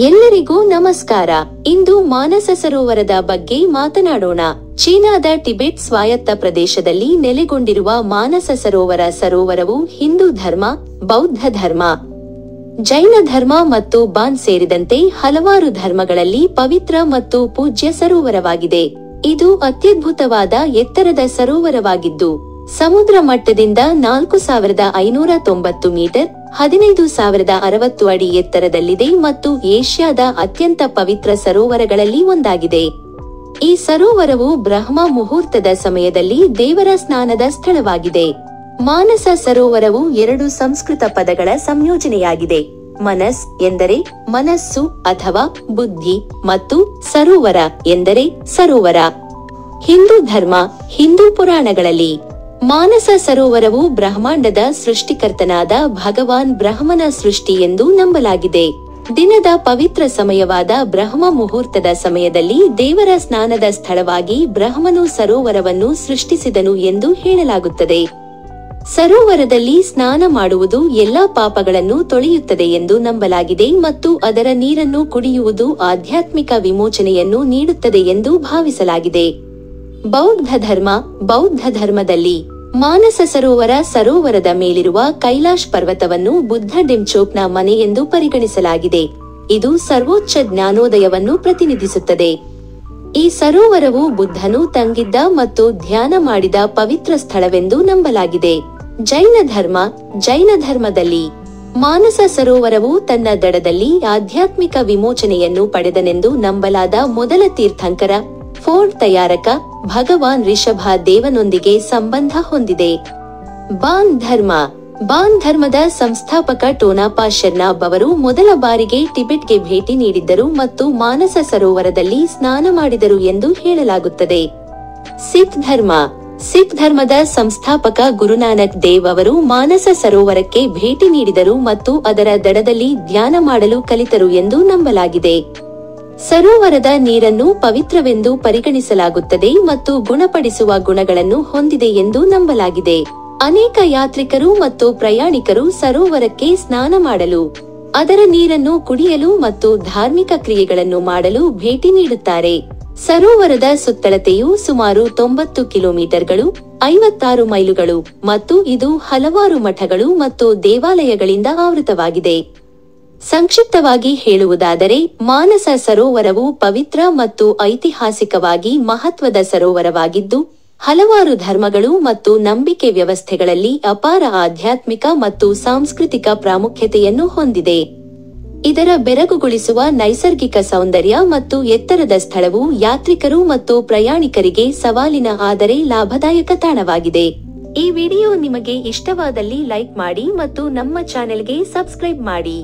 ಎಲ್ಲರಿಗೂ ನಮಸ್ಕಾರ. ಇಂದು ಮಾನಸ ಸರೋವರದ ಬಗ್ಗೆ ಮಾತನಾಡೋಣ. ಚೀನಾದ ಟಿಬೆಟ್ ಸ್ವಾಯತ್ತ ಪ್ರದೇಶದಲ್ಲಿ ನೆಲೆಗೊಂಡಿರುವ ಮಾನಸ ಸರೋವರವು ಹಿಂದೂ ಧರ್ಮ, ಬೌದ್ಧ ಧರ್ಮ, ಜೈನ ಧರ್ಮ ಮತ್ತು ಬಾನ್ ಸೇರಿದಂತೆ ಹಲವಾರು ಧರ್ಮಗಳಲ್ಲಿ ಪವಿತ್ರ ಮತ್ತು ಪೂಜ್ಯ ಸರೋವರವಾಗಿದೆ. ಇದು ಅತ್ಯದ್ಭುತವಾದ ಎತ್ತರದ ಸರೋವರವಾಗಿದ್ದು, ಸಮುದ್ರ ಮಟ್ಟದಿಂದ 4590 ಮೀಟರ್ (15,060 ಅಡಿ) ಎತ್ತರದಲ್ಲಿದೆ ಮತ್ತು ಏಷ್ಯಾದ ಅತ್ಯಂತ ಪವಿತ್ರ ಸರೋವರಗಳಲ್ಲಿ ಒಂದಾಗಿದೆ. ಈ ಸರೋವರವು ಬ್ರಹ್ಮ ಮುಹೂರ್ತದ ಸಮಯದಲ್ಲಿ ದೇವರ ಸ್ನಾನದ ಸ್ಥಳವಾಗಿದೆ. ಮಾನಸ ಸರೋವರವು 2 ಸಂಸ್ಕೃತ ಪದಗಳ ಸಂಯೋಜನೆಯಾಗಿದೆ. ಮನಸ್ ಎಂದರೆ ಮನಸ್ಸು ಅಥವಾ ಬುದ್ಧಿ ಮತ್ತು ಸರೋವರ ಎಂದರೆ ಸರೋವರ. ಹಿಂದೂ ಧರ್ಮ, ಹಿಂದೂ ಪುರಾಣಗಳಲ್ಲಿ ಮಾನಸ ಸರೋವರವು ಬ್ರಹ್ಮಾಂಡದ ಸೃಷ್ಟಿಕರ್ತನಾದ ಭಗವಾನ್ ಬ್ರಹ್ಮನ ಸೃಷ್ಟಿ ಎಂದು ನಂಬಲಾಗಿದೆ. ದಿನದ ಪವಿತ್ರ ಸಮಯವಾದ ಬ್ರಹ್ಮ ಮುಹೂರ್ತದ ಸಮಯದಲ್ಲಿ ದೇವರ ಸ್ನಾನದ ಸ್ಥಳವಾಗಿ ಬ್ರಹ್ಮನು ಸರೋವರವನ್ನು ಸೃಷ್ಟಿಸಿದನು ಎಂದು ಹೇಳಲಾಗುತ್ತದೆ. ಸರೋವರದಲ್ಲಿ ಸ್ನಾನ ಮಾಡುವುದು ಎಲ್ಲಾ ಪಾಪಗಳನ್ನು ತೊಳೆಯುತ್ತದೆ ಎಂದು ನಂಬಲಾಗಿದೆ ಮತ್ತು ಅದರ ನೀರನ್ನು ಕುಡಿಯುವುದು ಆಧ್ಯಾತ್ಮಿಕ ವಿಮೋಚನೆಯನ್ನು ನೀಡುತ್ತದೆ ಎಂದು ಭಾವಿಸಲಾಗಿದೆ. ಬೌದ್ಧ ಧರ್ಮದಲ್ಲಿ ಮಾನಸ ಸರೋವರದ ಮೇಲಿರುವ ಕೈಲಾಶ್ ಪರ್ವತವನ್ನು ಬುದ್ಧ ಡೆಂಚೋಕ್ನ ಮನೆ ಎಂದು ಪರಿಗಣಿಸಲಾಗಿದೆ. ಇದು ಸರ್ವೋಚ್ಚ ಜ್ಞಾನೋದಯವನ್ನು ಪ್ರತಿನಿಧಿಸುತ್ತದೆ. ಈ ಸರೋವರವು ಬುದ್ಧನು ತಂಗಿದ್ದ ಮತ್ತು ಧ್ಯಾನ ಮಾಡಿದ ಪವಿತ್ರ ಸ್ಥಳವೆಂದು ನಂಬಲಾಗಿದೆ. ಜೈನ ಧರ್ಮದಲ್ಲಿ ಮಾನಸ ಸರೋವರವು ತನ್ನ ದಡದಲ್ಲಿ ಆಧ್ಯಾತ್ಮಿಕ ವಿಮೋಚನೆಯನ್ನು ಪಡೆದನೆಂದು ನಂಬಲಾದ ಮೊದಲ ತೀರ್ಥಂಕರ ಫೋರ್ಟ್ ತಯಾರಕ ಭಗವಾನ್ ರಿಷಭ ದೇವನೊಂದಿಗೆ ಸಂಬಂಧ ಹೊಂದಿದೆ. ಬಾನ್ ಧರ್ಮದ ಸಂಸ್ಥಾಪಕ ಟೋನಾಪಾ ಶೆರ್ನಾಬ್ ಅವರು ಮೊದಲ ಬಾರಿಗೆ ಟಿಬೆಟ್ಗೆ ಭೇಟಿ ನೀಡಿದ್ದರು ಮತ್ತು ಮಾನಸ ಸರೋವರದಲ್ಲಿ ಸ್ನಾನ ಮಾಡಿದರು ಎಂದು ಹೇಳಲಾಗುತ್ತದೆ. ಸಿಖ್ ಧರ್ಮದ ಸಂಸ್ಥಾಪಕ ಗುರುನಾನಕ್ ದೇವ್ ಅವರು ಮಾನಸ ಸರೋವರಕ್ಕೆ ಭೇಟಿ ನೀಡಿದರು ಮತ್ತು ಅದರ ದಡದಲ್ಲಿ ಧ್ಯಾನ ಮಾಡಲು ಕಲಿತರು ಎಂದು ನಂಬಲಾಗಿದೆ. ಸರೋವರದ ನೀರನ್ನು ಪವಿತ್ರವೆಂದು ಪರಿಗಣಿಸಲಾಗುತ್ತದೆ ಮತ್ತು ಗುಣಪಡಿಸುವ ಗುಣಗಳನ್ನು ಹೊಂದಿದೆ ಎಂದು ನಂಬಲಾಗಿದೆ. ಅನೇಕ ಯಾತ್ರಿಕರು ಮತ್ತು ಪ್ರಯಾಣಿಕರು ಸರೋವರಕ್ಕೆ ಸ್ನಾನ ಮಾಡಲು, ಅದರ ನೀರನ್ನು ಕುಡಿಯಲು ಮತ್ತು ಧಾರ್ಮಿಕ ಕ್ರಿಯೆಗಳನ್ನು ಮಾಡಲು ಭೇಟಿ ನೀಡುತ್ತಾರೆ. ಸರೋವರದ ಸುತ್ತಳತೆಯು ಸುಮಾರು 90 ಕಿಲೋಮೀಟರ್ಗಳು (56 ಮೈಲುಗಳು) ಮತ್ತು ಇದು ಹಲವಾರು ಮಠಗಳು ಮತ್ತು ದೇವಾಲಯಗಳಿಂದ ಆವೃತವಾಗಿದೆ. ಸಂಕ್ಷಿಪ್ತವಾಗಿ ಹೇಳುವುದಾದರೆ, ಮಾನಸ ಸರೋವರವು ಪವಿತ್ರ ಮತ್ತು ಐತಿಹಾಸಿಕವಾಗಿ ಮಹತ್ವದ ಸರೋವರವಾಗಿದ್ದು, ಹಲವಾರು ಧರ್ಮಗಳು ಮತ್ತು ನಂಬಿಕೆ ವ್ಯವಸ್ಥೆಗಳಲ್ಲಿ ಅಪಾರ ಆಧ್ಯಾತ್ಮಿಕ ಮತ್ತು ಸಾಂಸ್ಕೃತಿಕ ಪ್ರಾಮುಖ್ಯತೆಯನ್ನು ಹೊಂದಿದೆ. ಇದರ ಬೆರಗುಗೊಳಿಸುವ ನೈಸರ್ಗಿಕ ಸೌಂದರ್ಯ ಮತ್ತು ಎತ್ತರದ ಸ್ಥಳವು ಯಾತ್ರಿಕರು ಮತ್ತು ಪ್ರಯಾಣಿಕರಿಗೆ ಸವಾಲಿನ ಆದರೆ ಲಾಭದಾಯಕ ತಾಣವಾಗಿದೆ. ಈ ವಿಡಿಯೋ ನಿಮಗೆ ಇಷ್ಟವಾದಲ್ಲಿ ಲೈಕ್ ಮಾಡಿ ಮತ್ತು ನಮ್ಮ ಚಾನೆಲ್ಗೆ ಸಬ್ಸ್ಕ್ರೈಬ್ ಮಾಡಿ.